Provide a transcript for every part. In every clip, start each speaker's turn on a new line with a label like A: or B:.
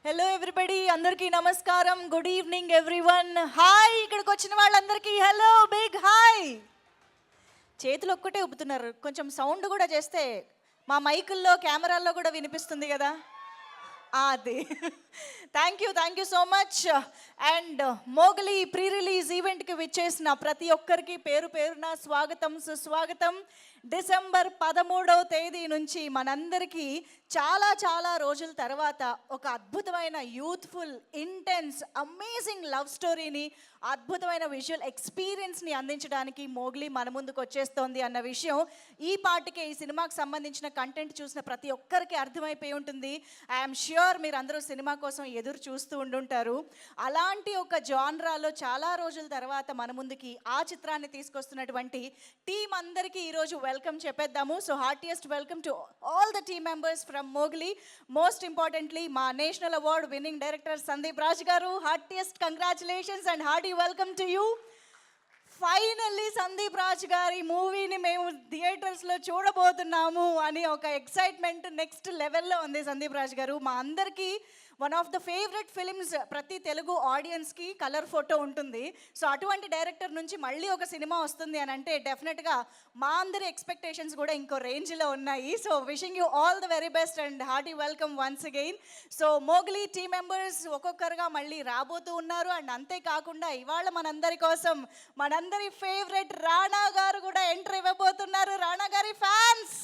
A: Hello everybody, అందరికీ నమస్కారం. Good evening everyone. Hi, ఇక్కడికి వచ్చిన వాళ్ళందరికీ హలో, బిగ్ హాయ్. చేతులు ఒక్కటే ఊపుతున్నారు, కొంచెం సౌండ్ కూడా చేస్తే మా మైకుల్లో కెమెరాల్లో కూడా వినిపిస్తుంది కదా. అది thank you so much. And Mowgli pre release ఈవెంట్కి విచ్చేసిన ప్రతి ఒక్కరికి పేరు పేరున స్వాగతం, సుస్వాగతం. డిసెంబర్ 13వ తేదీ నుంచి మనందరికీ చాలా చాలా రోజుల తర్వాత ఒక అద్భుతమైన యూత్ఫుల్, ఇంటెన్స్, అమేజింగ్ లవ్ స్టోరీని, అద్భుతమైన విజువల్ ఎక్స్పీరియన్స్ని అందించడానికి మోగ్లీ మన ముందుకు వచ్చేస్తోంది అన్న విషయం ఈ పాటికే ఈ సినిమాకి సంబంధించిన కంటెంట్ చూసిన ప్రతి ఒక్కరికి అర్థమైపోయి ఉంటుంది. ఐఎమ్ ష్యూర్ మీరు అందరూ సినిమా కోసం ఎదురు చూస్తూ ఉండుంటారు. అలాంటి ఒక జాన్రాలో చాలా రోజుల తర్వాత మన ముందుకి ఆ చిత్రాన్ని తీసుకొస్తున్నటువంటి టీం అందరికీ ఈరోజు వెల్కమ్ చెప్పేద్దాము. So heartiest welcome to all the team members from Mowgli. Most importantly మా national award winning director Sandeep Raj garu, heartiest congratulations and hearty welcome to you. Finally Sandeep Raj గారి మూవీని మేము థియేటర్స్లో చూడబోతున్నాము అని ఒక ఎక్సైట్మెంట్ నెక్స్ట్ లెవెల్లో ఉంది. సందీప్ రాజ్ గారు మా అందరికీ one of the favourite films. ప్రతి తెలుగు ఆడియన్స్కి కలర్ ఫోటో ఉంటుంది. సో అటువంటి డైరెక్టర్ నుంచి మళ్ళీ ఒక సినిమా వస్తుంది అని అంటే డెఫినెట్గా మా అందరి ఎక్స్పెక్టేషన్స్ కూడా ఇంకో రేంజ్లో ఉన్నాయి. So wishing you all the very best and hearty welcome once again. So Mowgli team members ఒక్కొక్కరుగా మళ్ళీ రాబోతూ ఉన్నారు. అండ్ అంతేకాకుండా ఇవాళ మనందరి కోసం మనందరి ఫేవరెట్ రాణా గారు కూడా ఎంట్రీ ఇవ్వబోతున్నారు. రాణా గారి ఫ్యాన్స్,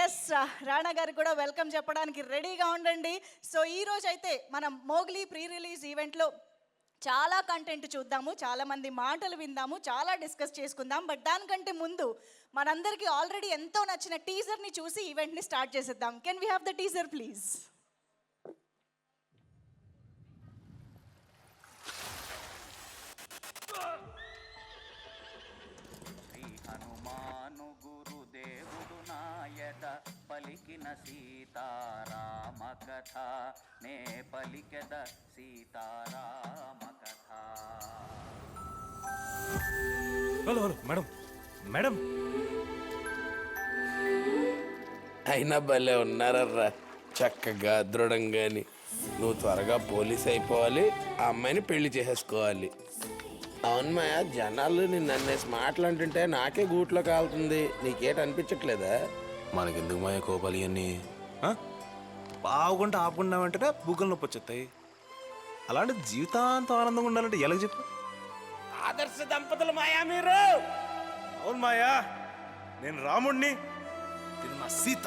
A: ఎస్, రాణా గారికి కూడా వెల్కమ్ చెప్పడానికి రెడీగా ఉండండి. సో ఈరోజు అయితే మనం మోగ్లీ ప్రీ రిలీజ్ ఈవెంట్లో చాలా కంటెంట్ చూద్దాము, చాలామంది మాటలు విందాము, చాలా డిస్కస్ చేసుకుందాం. బట్ దానికంటే ముందు మనందరికీ ఆల్రెడీ ఎంతో నచ్చిన టీజర్ని చూసి ఈవెంట్ని స్టార్ట్ చేసేద్దాం. Can we have the teaser please?
B: పలికిన సీతారామ కథ, నే పలికెద సీతారామ కథ.
C: హలో హలో మేడం, మేడం
D: అయినా భలే ఉన్నారర్రా, చక్కగా దృఢంగాని. నువ్వు త్వరగా పోలీస్ అయిపోవాలి, ఆ అమ్మాయిని పెళ్లి చేసేసుకోవాలి. అవును మాయా, జనాలు నిన్ను అన్నేసి మాటలంటుంటే నాకే గూట్లో కాలుతుంది. నీకేట అనిపించట్లేదా?
C: మనకెందుకు మాయ కోపాలు ఇవన్నీ? బాగుంటే ఆపుకుండా వెంటనే బుగ్గలు నొప్పి వచ్చేస్తాయి. అలాంటి జీవితాంతం ఆనందంగా ఉండాలంటే ఎలా చెప్పు?
D: ఆదర్శ దంపతులు మాయా మీరు.
C: అవును మాయా, నేను రాముడిని, ఇది నా సీత.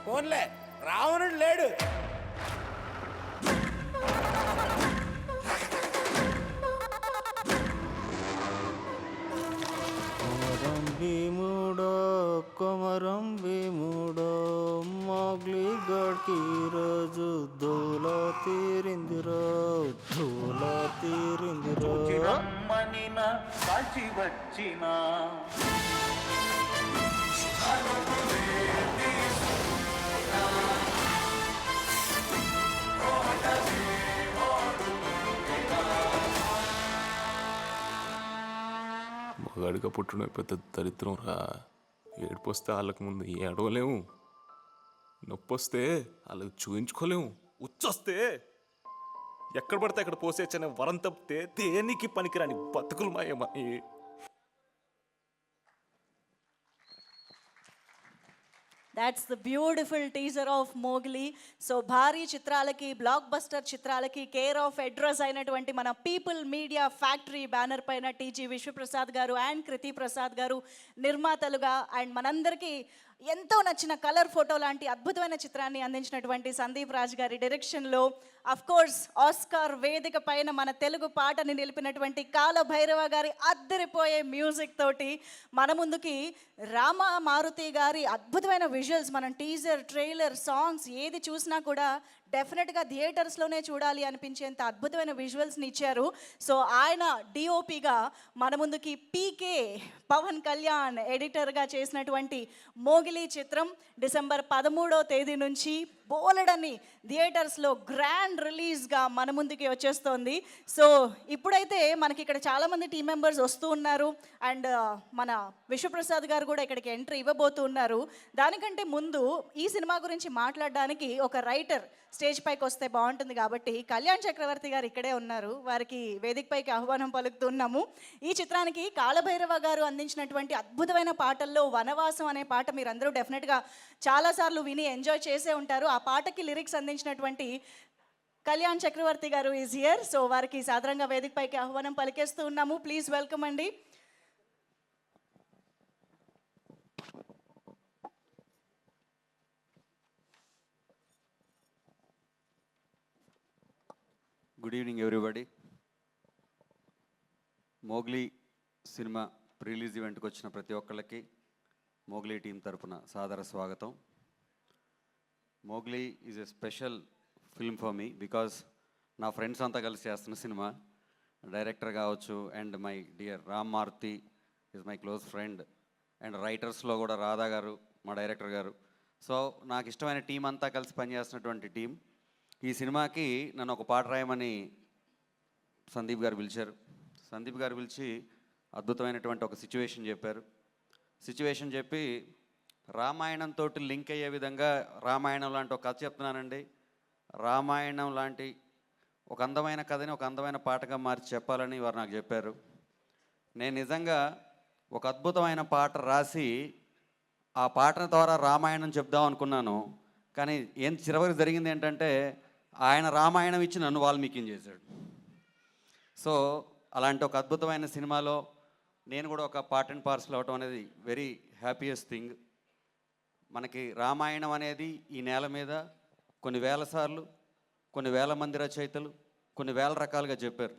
D: ఫోన్లే, రావణుడు లేడు.
E: భీముడో కొమరం భీముడో, మోగ్లీ గడ్కి రోజు దూల తీరిందిరో, దూల తీరిందిరో.
B: రమ్మనిన కాల్చి వచ్చిన
C: మగాడిగా పుట్టడం పెద్ద దరిద్రం రా. ఏడుపు వస్తే వాళ్ళకి ముందు ఏడవలేము, నొప్పి వస్తే వాళ్ళకి చూయించుకోలేము, ఉచ్చొస్తే ఎక్కడ పడితే అక్కడ పోసేచ్చనే వరం తప్పితే దేనికి పనికిరాని బతుకులు మాయమాయి.
A: That's the beautiful teaser of Mowgli. So భారీ చిత్రాలకి, బ్లాక్ బస్టర్ చిత్రాలకి కేర్ ఆఫ్ అడ్రస్ అయినటువంటి మన పీపుల్ మీడియా ఫ్యాక్టరీ బ్యానర్ పైన టీజీ విశ్వప్రసాద్ గారు అండ్ కృతి ప్రసాద్ గారు నిర్మాతలుగా, అండ్ మనందరికీ ఎంతో నచ్చిన కలర్ ఫోటో లాంటి అద్భుతమైన చిత్రాన్ని అందించినటువంటి సందీప్ రాజ్ గారి డైరెక్షన్లో, అఫ్ కోర్స్ ఆస్కార్ వేదిక పైన మన తెలుగు పాటని నిలిపినటువంటి కాలభైరవ గారి అద్దరిపోయే మ్యూజిక్ తోటి మన ముందుకి రామ మారుతి గారి అద్భుతమైన విజువల్స్. మనం టీజర్, ట్రైలర్, సాంగ్స్ ఏది చూసినా కూడా డెఫినెట్గా థియేటర్స్లోనే చూడాలి అనిపించేంత అద్భుతమైన విజువల్స్ని ఇచ్చారు. సో ఆయన డిఓపిగా మన ముందుకి పీకే పవన్ కళ్యాణ్ ఎడిటర్గా చేసినటువంటి మోగిలీ చిత్రం డిసెంబర్ 13వ తేదీ నుంచి బోలెడని థియేటర్స్లో గ్రాండ్ రిలీజ్గా మన ముందుకి వచ్చేస్తోంది. సో ఇప్పుడైతే మనకి ఇక్కడ చాలామంది టీం మెంబర్స్ వస్తూ ఉన్నారు అండ్ మన విశ్వప్రసాద్ గారు కూడా ఇక్కడికి ఎంట్రీ ఇవ్వబోతూ ఉన్నారు. దానికంటే ముందు ఈ సినిమా గురించి మాట్లాడడానికి ఒక రైటర్ స్టేజ్ పైకి వస్తే బాగుంటుంది కాబట్టి కళ్యాణ్ చక్రవర్తి గారు ఇక్కడే ఉన్నారు. వారికి వేదిక పైకి ఆహ్వానం పలుకుతున్నాము. ఈ చిత్రానికి కాలభైరవ గారు అందించినటువంటి అద్భుతమైన పాటల్లో వనవాసం అనే పాట మీరందరూ డెఫినెట్గా చాలాసార్లు విని ఎంజాయ్ చేసే ఉంటారు. ఆ పాటకి లిరిక్స్ అందించినటువంటి కళ్యాణ్ చక్రవర్తి గారు ఈజ్ హియర్. సో వారికి సాధారణంగా వేదిక పైకి ఆహ్వానం పలికేస్తూ ఉన్నాము. ప్లీజ్ వెల్కమ్ అండి.
F: Good evening everybody. Mowgli cinema release ఈవెంట్కి వచ్చిన ప్రతి ఒక్కళ్ళకి మోగ్లీ టీం తరపున సాదర స్వాగతం. Mowgli is a special film for me because నా ఫ్రెండ్స్ అంతా కలిసి చేస్తున్న సినిమా. డైరెక్టర్ కావచ్చు and my dear Ram Maruthi is my close friend and రైటర్స్లో కూడా రాధా గారు మా డైరెక్టర్ గారు. సో నాకు ఇష్టమైన టీం అంతా కలిసి పనిచేస్తున్నటువంటి టీం. ఈ సినిమాకి నన్ను ఒక పాట రాయమని సందీప్ గారు పిలిచారు. సందీప్ గారు పిలిచి అద్భుతమైనటువంటి ఒక సిచ్యువేషన్ చెప్పారు. సిచ్యువేషన్ చెప్పి రామాయణంతో లింక్ అయ్యే విధంగా రామాయణం లాంటి ఒక కథ చెప్తున్నానండి. రామాయణం లాంటి ఒక అందమైన కథని ఒక అందమైన పాటగా మార్చి చెప్పాలని వారు నాకు చెప్పారు. నేను నిజంగా ఒక అద్భుతమైన పాట రాసి ఆ పాట ద్వారా రామాయణం చెప్దాం అనుకున్నాను. కానీ ఏం చివరికి జరిగింది ఏంటంటే ఆయన రామాయణం ఇచ్చి నన్ను వాల్మీకిని చేశాడు. సో అలాంటి ఒక అద్భుతమైన సినిమాలో నేను కూడా ఒక పార్ట్ అండ్ పార్సల్ అవటం అనేది వెరీ హ్యాపీయెస్ట్ థింగ్. మనకి రామాయణం అనేది ఈ నేల మీద కొన్ని వేల సార్లు కొన్ని వేల మంది రచయితలు కొన్ని వేల రకాలుగా చెప్పారు.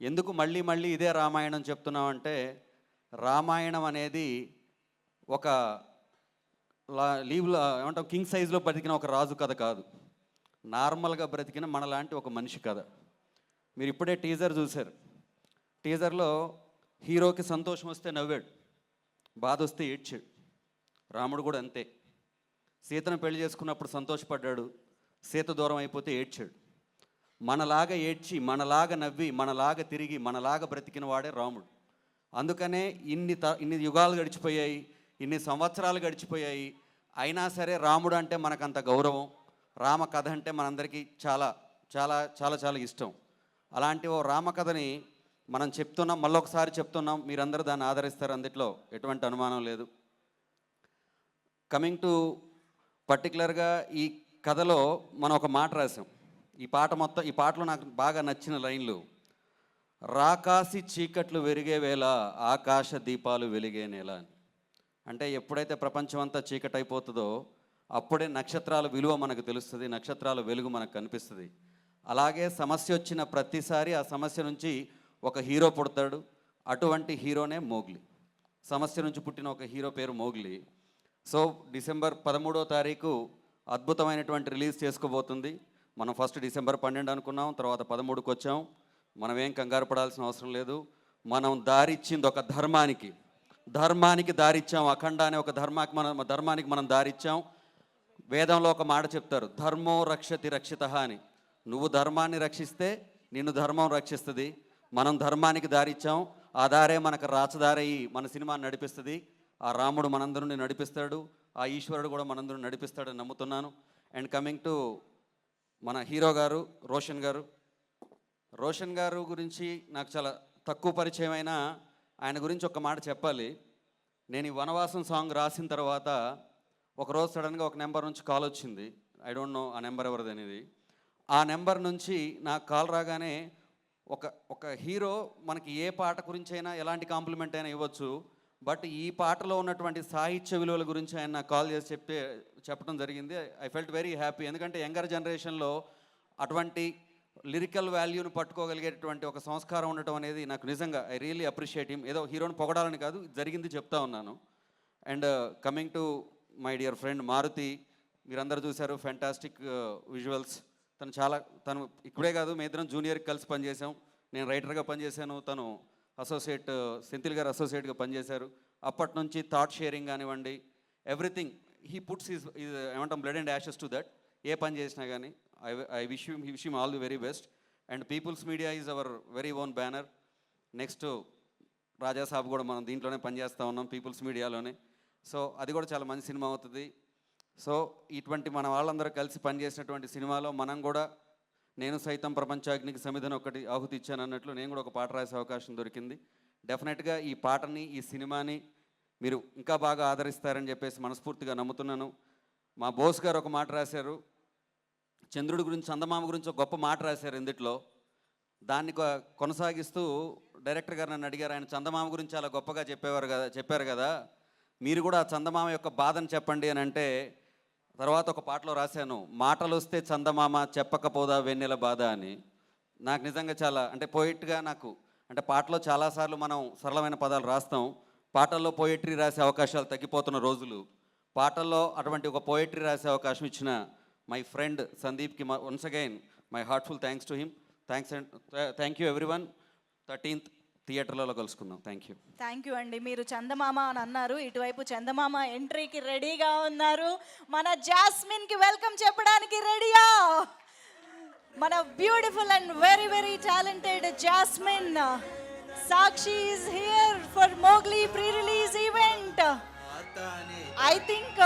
F: ఎందుకు మళ్ళీ మళ్ళీ ఇదే రామాయణం చెప్తున్నామంటే రామాయణం అనేది ఒక లీవ్లో ఏమంటాం కింగ్ సైజులో బ్రతికిన ఒక రాజు కథ కాదు, నార్మల్గా బ్రతికిన మనలాంటి ఒక మనిషి కథ. మీరు ఇప్పుడే టీజర్ చూశారు. టీజర్లో హీరోకి సంతోషం వస్తే నవ్వాడు, బాధ వస్తే ఏడ్చాడు. రాముడు కూడా అంతే. సీతను పెళ్లి చేసుకున్నప్పుడు సంతోషపడ్డాడు, సీత దూరం అయిపోతే ఏడ్చాడు. మనలాగా ఏడ్చి మనలాగా నవ్వి మనలాగా తిరిగి మనలాగా బ్రతికిన వాడే రాముడు. అందుకనే ఇన్ని యుగాలు గడిచిపోయాయి, ఇన్ని సంవత్సరాలు గడిచిపోయాయి, అయినా సరే రాముడు అంటే మనకంత గౌరవం, రామ కథ అంటే మనందరికీ చాలా చాలా చాలా చాలా ఇష్టం. అలాంటి ఓ రామకథని మనం చెప్తున్నాం, మళ్ళొకసారి చెప్తున్నాం. మీరందరూ దాన్ని ఆదరిస్తారు, అందులో ఎటువంటి అనుమానం లేదు. కమింగ్ టు పర్టికులర్గా ఈ కథలో మనం ఒక మాట రాసాం. ఈ పాటలో నాకు బాగా నచ్చిన లైన్లు: రాకాసి చీకట్లు వెరిగే వేళ ఆకాశ దీపాలు వెలిగే నేల అని. అంటే ఎప్పుడైతే ప్రపంచం అంతా చీకటి అయిపోతుందో అప్పుడే నక్షత్రాల విలువ మనకు తెలుస్తుంది, నక్షత్రాల వెలుగు మనకు కనిపిస్తుంది. అలాగే సమస్య వచ్చిన ప్రతిసారి ఆ సమస్య నుంచి ఒక హీరో పుడతాడు. అటువంటి హీరోనే మోగ్లీ. సమస్య నుంచి పుట్టిన ఒక హీరో పేరు మోగ్లీ. సో డిసెంబర్ 13వ తారీఖు అద్భుతమైనటువంటి రిలీజ్ చేసుకోబోతుంది. మనం ఫస్ట్ డిసెంబర్ 12 అనుకున్నాం, తర్వాత 13కి వచ్చాం. మనం ఏం కంగారు పడాల్సిన అవసరం లేదు. మనం దారిచ్చింది ఒక ధర్మానికి దారిచ్చాం. అఖండ అనే ఒక ధర్మానికి మనం దారిచ్చాం. వేదంలో ఒక మాట చెప్తారు, ధర్మో రక్షతి రక్షిత అని. నువ్వు ధర్మాన్ని రక్షిస్తే నిన్ను ధర్మం రక్షిస్తుంది. మనం ధర్మానికి దారిచ్చాం, ఆ దారే మనకు రాచదారయ్యి మన సినిమాని నడిపిస్తుంది. ఆ రాముడు మనందరిని నడిపిస్తాడు, ఆ ఈశ్వరుడు కూడా మనందరిని నడిపిస్తాడని నమ్ముతున్నాను. అండ్ కమింగ్ టు మన హీరో గారు రోషన్ గారు గురించి నాకు చాలా తక్కువ పరిచయం అయినా ఆయన గురించి ఒక మాట చెప్పాలి. నేను ఈ వనవాసం సాంగ్ రాసిన తర్వాత ఒకరోజు సడన్గా ఒక నెంబర్ నుంచి కాల్ వచ్చింది. ఐ డోంట్ నో ఆ నెంబర్ ఎవరిది అనేది. ఆ నెంబర్ నుంచి నాకు కాల్ రాగానే ఒక హీరో మనకి ఏ పాట గురించి అయినా ఎలాంటి కాంప్లిమెంట్ అయినా ఇవ్వచ్చు, బట్ ఈ పాటలో ఉన్నటువంటి సాహిత్య విలువల గురించి ఆయన నాకు కాల్ చేసి చెప్పడం జరిగింది. I felt very happy. ఎందుకంటే యంగర్ జనరేషన్లో అటువంటి లిరికల్ వాల్యూను పట్టుకోగలిగేటువంటి ఒక సంస్కారం ఉండటం అనేది నాకు నిజంగా ఐ రియల్లీ అప్రిషియేట్ హిమ్. ఏదో హీరోని పొగడాలని కాదు, జరిగింది చెప్తా ఉన్నాను. And coming to my dear friend Maruti, మీరందరూ చూశారు, ఫ్యాంటాస్టిక్ విజువల్స్. తను ఇక్కడే కాదు, మీ ఇద్దరం జూనియర్కి కలిసి పనిచేసాం. నేను రైటర్గా పనిచేశాను, తను సెంథిల్ గారు అసోసియేట్గా పనిచేశారు. అప్పటి నుంచి థాట్ షేరింగ్ కానివ్వండి, ఎవ్రీథింగ్ హీ పుట్స్ హిజ్ ఏమంటాం blood and ashes to that. ఏ పని చేసినా కానీ I wish him all the very best. And People's Media is our very own banner. Next Raja Saab కూడా మనం దీంట్లోనే పనిచేస్తూ ఉన్నాం, పీపుల్స్ మీడియాలోనే. సో అది కూడా చాలా మంచి సినిమా అవుతుంది. సో ఇటువంటి మన వాళ్ళందరూ కలిసి పనిచేసినటువంటి సినిమాలో మనం కూడా నేను సైతం ప్రపంచాగ్నికి సమిధన ఒకటి ఆహుతి ఇచ్చాను అన్నట్లు నేను కూడా ఒక పాట రాసే అవకాశం దొరికింది. డెఫినెట్గా ఈ పాటని, ఈ సినిమాని మీరు ఇంకా బాగా ఆదరిస్తారని చెప్పేసి మనస్ఫూర్తిగా నమ్ముతున్నాను. మా బోస్ గారు ఒక మాట రాశారు, చంద్రుడి గురించి, చందమామ గురించి ఒక గొప్ప మాట రాశారు ఇందుట్లో. దాన్ని కొనసాగిస్తూ డైరెక్టర్ గారు నన్ను అడిగారు, ఆయన చందమామ గురించి చాలా గొప్పగా చెప్పారు కదా, మీరు కూడా ఆ చందమామ యొక్క బాధను చెప్పండి అని అంటే, తర్వాత ఒక పాటలో రాశాను, మాటలు వస్తే చందమామ చెప్పకపోదా వెన్నెల బాధ అని. నాకు నిజంగా చాలా అంటే పోయిట్గా నాకు అంటే పాటలో చాలాసార్లు మనం సరళమైన పదాలు రాస్తాం, పాటల్లో పోయిట్రీ రాసే అవకాశాలు తగ్గిపోతున్న రోజులు. పాటల్లో అటువంటి ఒక పోయిట్రీ రాసే అవకాశం ఇచ్చిన మై ఫ్రెండ్ సందీప్కి once again my heartful thanks to him. Thank you everyone. 13th థియేటర్లలో కలుసుకుందాం. Thank you.
A: థ్యాంక్ యూ అండి. మీరు చందమామ అని అన్నారు, ఇటువైపు చందమామ ఎంట్రీకి రెడీగా ఉన్నారు. మన జాస్మిన్కి వెల్కమ్ చెప్పడానికి రెడీయా? మన beautiful and very very talented jasmine Sakshi is here for Mowgli pre-release event. I think